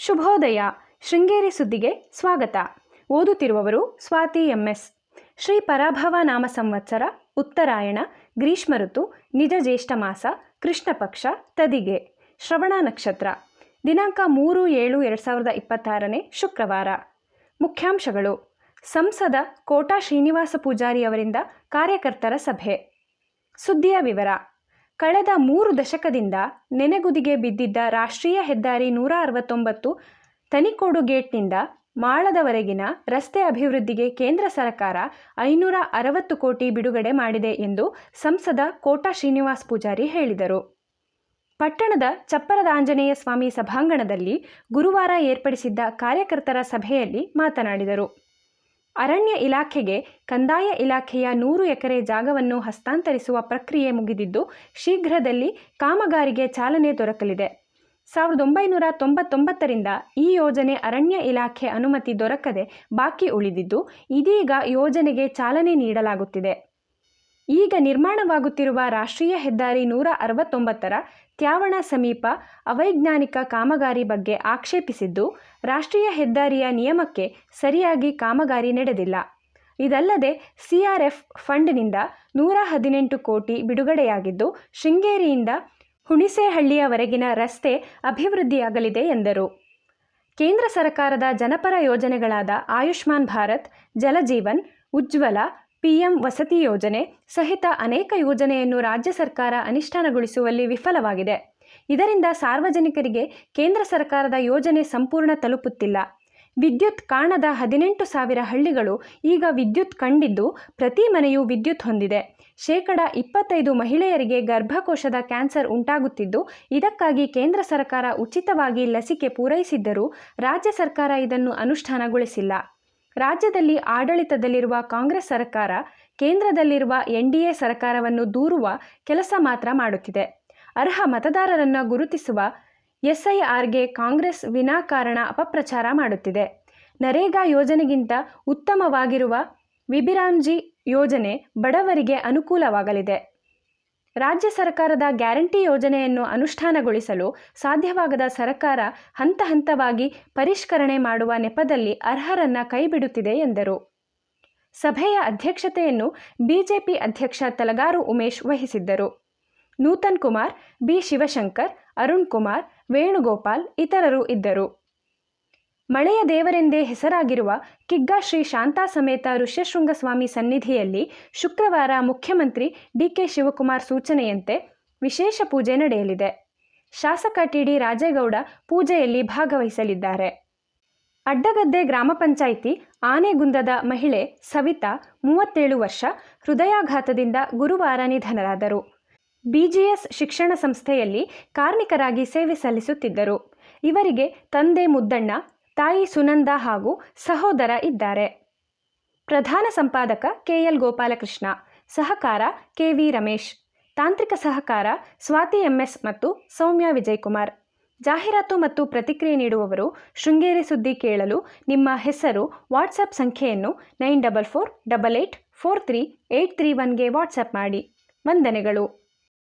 ಶುಭೋದಯ. ಶೃಂಗೇರಿ ಸುದ್ದಿಗೆ ಸ್ವಾಗತ. ಓದುತ್ತಿರುವವರು ಸ್ವಾತಿ MS. ಶ್ರೀ ಪರಾಭವ ನಾಮ ಸಂವತ್ಸರ, ಉತ್ತರಾಯಣ, ಗ್ರೀಷ್ಮ ಋತು, ನಿಜ ಜ್ಯೇಷ್ಠ ಮಾಸ, ಕೃಷ್ಣ ಪಕ್ಷ, ತದಿಗೆ, ಶ್ರವಣ ನಕ್ಷತ್ರ. ದಿನಾಂಕ 3/7/2026 ಶುಕ್ರವಾರ. ಮುಖ್ಯಾಂಶಗಳು. ಸಂಸದ ಕೋಟಾ ಶ್ರೀನಿವಾಸ ಪೂಜಾರಿ ಅವರಿಂದ ಕಾರ್ಯಕರ್ತರ ಸಭೆ. ಸುದ್ದಿಯ ವಿವರ. ಕಳೆದ 3 ದಶಕದಿಂದ ನೆನೆಗುದಿಗೆ ಬಿದ್ದಿದ್ದ ರಾಷ್ಟ್ರೀಯ ಹೆದ್ದಾರಿ 169 ತನಿಕೋಡು ಗೇಟ್ನಿಂದ ಮಾಳದವರೆಗಿನ ರಸ್ತೆ ಅಭಿವೃದ್ಧಿಗೆ ಕೇಂದ್ರ ಸರ್ಕಾರ 560 ಕೋಟಿ ಬಿಡುಗಡೆ ಮಾಡಿದೆ ಎಂದು ಸಂಸದ ಕೋಟಾ ಶ್ರೀನಿವಾಸ ಪೂಜಾರಿ ಹೇಳಿದರು. ಪಟ್ಟಣದ ಚಪ್ಪರದ ಆಂಜನೇಯ ಸ್ವಾಮಿ ಸಭಾಂಗಣದಲ್ಲಿ ಗುರುವಾರ ಏರ್ಪಡಿಸಿದ್ದ ಕಾರ್ಯಕರ್ತರ ಸಭೆಯಲ್ಲಿ ಮಾತನಾಡಿದರು. ಅರಣ್ಯ ಇಲಾಖೆಗೆ ಕಂದಾಯ ಇಲಾಖೆಯ 100 ಎಕರೆ ಜಾಗವನ್ನು ಹಸ್ತಾಂತರಿಸುವ ಪ್ರಕ್ರಿಯೆ ಮುಗಿದಿದ್ದು, ಶೀಘ್ರದಲ್ಲಿ ಕಾಮಗಾರಿಗೆ ಚಾಲನೆ ದೊರಕಲಿದೆ. 1999ರಿಂದ ಈ ಯೋಜನೆ ಅರಣ್ಯ ಇಲಾಖೆ ಅನುಮತಿ ದೊರಕದೆ ಬಾಕಿ ಉಳಿದಿದ್ದು, ಇದೀಗ ಯೋಜನೆಗೆ ಚಾಲನೆ ನೀಡಲಾಗುತ್ತಿದೆ. ಈಗ ನಿರ್ಮಾಣವಾಗುತ್ತಿರುವ ರಾಷ್ಟ್ರೀಯ ಹೆದ್ದಾರಿ 169ರ ತ್ಯಾವಣ ಸಮೀಪ ಅವೈಜ್ಞಾನಿಕ ಕಾಮಗಾರಿ ಬಗ್ಗೆ ಆಕ್ಷೇಪಿಸಿದ್ದು, ರಾಷ್ಟ್ರೀಯ ಹೆದ್ದಾರಿಯ ನಿಯಮಕ್ಕೆ ಸರಿಯಾಗಿ ಕಾಮಗಾರಿ ನಡೆದಿಲ್ಲ. ಇದಲ್ಲದೆ CRF ಫಂಡ್ನಿಂದ 118 ಕೋಟಿ ಬಿಡುಗಡೆಯಾಗಿದ್ದು, ಶೃಂಗೇರಿಯಿಂದ ಹುಣಿಸೇಹಳ್ಳಿಯವರೆಗಿನ ರಸ್ತೆ ಅಭಿವೃದ್ಧಿಯಾಗಲಿದೆ ಎಂದರು. ಕೇಂದ್ರ ಸರ್ಕಾರದ ಜನಪರ ಯೋಜನೆಗಳಾದ ಆಯುಷ್ಮಾನ್ ಭಾರತ್, ಜಲಜೀವನ್, ಉಜ್ವಲ, PM ವಸತಿ ಯೋಜನೆ ಸಹಿತ ಅನೇಕ ಯೋಜನೆಯನ್ನು ರಾಜ್ಯ ಸರ್ಕಾರ ಅನುಷ್ಠಾನಗೊಳಿಸುವಲ್ಲಿ ವಿಫಲವಾಗಿದೆ. ಇದರಿಂದ ಸಾರ್ವಜನಿಕರಿಗೆ ಕೇಂದ್ರ ಸರ್ಕಾರದ ಯೋಜನೆ ಸಂಪೂರ್ಣ ತಲುಪುತ್ತಿಲ್ಲ. ವಿದ್ಯುತ್ ಕಾಣದ 18,000 ಹಳ್ಳಿಗಳು ಈಗ ವಿದ್ಯುತ್ ಕಂಡಿದ್ದು, ಪ್ರತಿ ಮನೆಯೂ ವಿದ್ಯುತ್ ಹೊಂದಿದೆ. 25% ಮಹಿಳೆಯರಿಗೆ ಗರ್ಭಕೋಶದ ಕ್ಯಾನ್ಸರ್ ಉಂಟಾಗುತ್ತಿದ್ದು, ಇದಕ್ಕಾಗಿ ಕೇಂದ್ರ ಸರ್ಕಾರ ಉಚಿತವಾಗಿ ಲಸಿಕೆ ಪೂರೈಸಿದ್ದರೂ ರಾಜ್ಯ ಸರ್ಕಾರ ಇದನ್ನು ಅನುಷ್ಠಾನಗೊಳಿಸಿಲ್ಲ. ರಾಜ್ಯದಲ್ಲಿ ಆಡಳಿತದಲ್ಲಿರುವ ಕಾಂಗ್ರೆಸ್ ಸರ್ಕಾರ ಕೇಂದ್ರದಲ್ಲಿರುವ NDA ಸರ್ಕಾರವನ್ನು ದೂರುವ ಕೆಲಸ ಮಾತ್ರ ಮಾಡುತ್ತಿದೆ. ಅರ್ಹ ಮತದಾರರನ್ನು ಗುರುತಿಸುವ SIRಗೆ ಕಾಂಗ್ರೆಸ್ ವಿನಾಕಾರಣ ಅಪಪ್ರಚಾರ ಮಾಡುತ್ತಿದೆ. ನರೇಗಾ ಯೋಜನೆಗಿಂತ ಉತ್ತಮವಾಗಿರುವ ವಿಬಿರಾಂಜಿ ಯೋಜನೆ ಬಡವರಿಗೆ ಅನುಕೂಲವಾಗಲಿದೆ. ರಾಜ್ಯ ಸರ್ಕಾರದ ಗ್ಯಾರಂಟಿ ಯೋಜನೆಯನ್ನು ಅನುಷ್ಠಾನಗೊಳಿಸಲು ಸಾಧ್ಯವಾಗದ ಸರ್ಕಾರ ಹಂತ ಹಂತವಾಗಿ ಪರಿಷ್ಕರಣೆ ಮಾಡುವ ನೆಪದಲ್ಲಿ ಅರ್ಹರನ್ನ ಕೈಬಿಡುತ್ತಿದೆ ಎಂದರು. ಸಭೆಯ ಅಧ್ಯಕ್ಷತೆಯನ್ನು ಬಿಜೆಪಿ ಅಧ್ಯಕ್ಷ ತಲಗಾರು ಉಮೇಶ್ ವಹಿಸಿದ್ದರು. ನೂತನ್ ಕುಮಾರ್, B ಶಿವಶಂಕರ್, ಅರುಣ್ ಕುಮಾರ್, ವೇಣುಗೋಪಾಲ್ ಇತರರು ಇದ್ದರು. ಮಳೆಯ ದೇವರೆಂದೇ ಹೆಸರಾಗಿರುವ ಕಿಗ್ಗಾ ಶ್ರೀ ಶಾಂತಾ ಸಮೇತ ಋಷ್ಯಶೃಂಗ ಸ್ವಾಮಿ ಸನ್ನಿಧಿಯಲ್ಲಿ ಶುಕ್ರವಾರ ಮುಖ್ಯಮಂತ್ರಿ DK ಶಿವಕುಮಾರ್ ಸೂಚನೆಯಂತೆ ವಿಶೇಷ ಪೂಜೆ ನಡೆಯಲಿದೆ. ಶಾಸಕ TD ರಾಜೇಗೌಡ ಪೂಜೆಯಲ್ಲಿ ಭಾಗವಹಿಸಲಿದ್ದಾರೆ. ಅಡ್ಡಗದ್ದೆ ಗ್ರಾಮ ಪಂಚಾಯಿತಿ ಆನೆಗುಂದದ ಮಹಿಳೆ ಸವಿತಾ 37 ವರ್ಷ ಹೃದಯಾಘಾತದಿಂದ ಗುರುವಾರ ನಿಧನರಾದರು. BGS ಶಿಕ್ಷಣ ಸಂಸ್ಥೆಯಲ್ಲಿ ಕಾರ್ಮಿಕರಾಗಿ ಸೇವೆ ಸಲ್ಲಿಸುತ್ತಿದ್ದರು. ಇವರಿಗೆ ತಂದೆ ಮುದ್ದಣ್ಣ, ತಾಯಿ ಸುನಂದ ಹಾಗೂ ಸಹೋದರ ಇದ್ದಾರೆ. ಪ್ರಧಾನ ಸಂಪಾದಕ KL ಗೋಪಾಲಕೃಷ್ಣ, ಸಹಕಾರ KV ರಮೇಶ್, ತಾಂತ್ರಿಕ ಸಹಕಾರ ಸ್ವಾತಿ MS ಮತ್ತು ಸೌಮ್ಯ ವಿಜಯಕುಮಾರ್. ಜಾಹೀರಾತು ಮತ್ತು ಪ್ರತಿಕ್ರಿಯೆ ನೀಡುವವರು ಶೃಂಗೇರಿ ಸುದ್ದಿ ಕೇಳಲು ನಿಮ್ಮ ಹೆಸರು, ವಾಟ್ಸಪ್ ಸಂಖ್ಯೆಯನ್ನು 9448843831ಗೆ ವಾಟ್ಸಪ್ ಮಾಡಿ. ವಂದನೆಗಳು.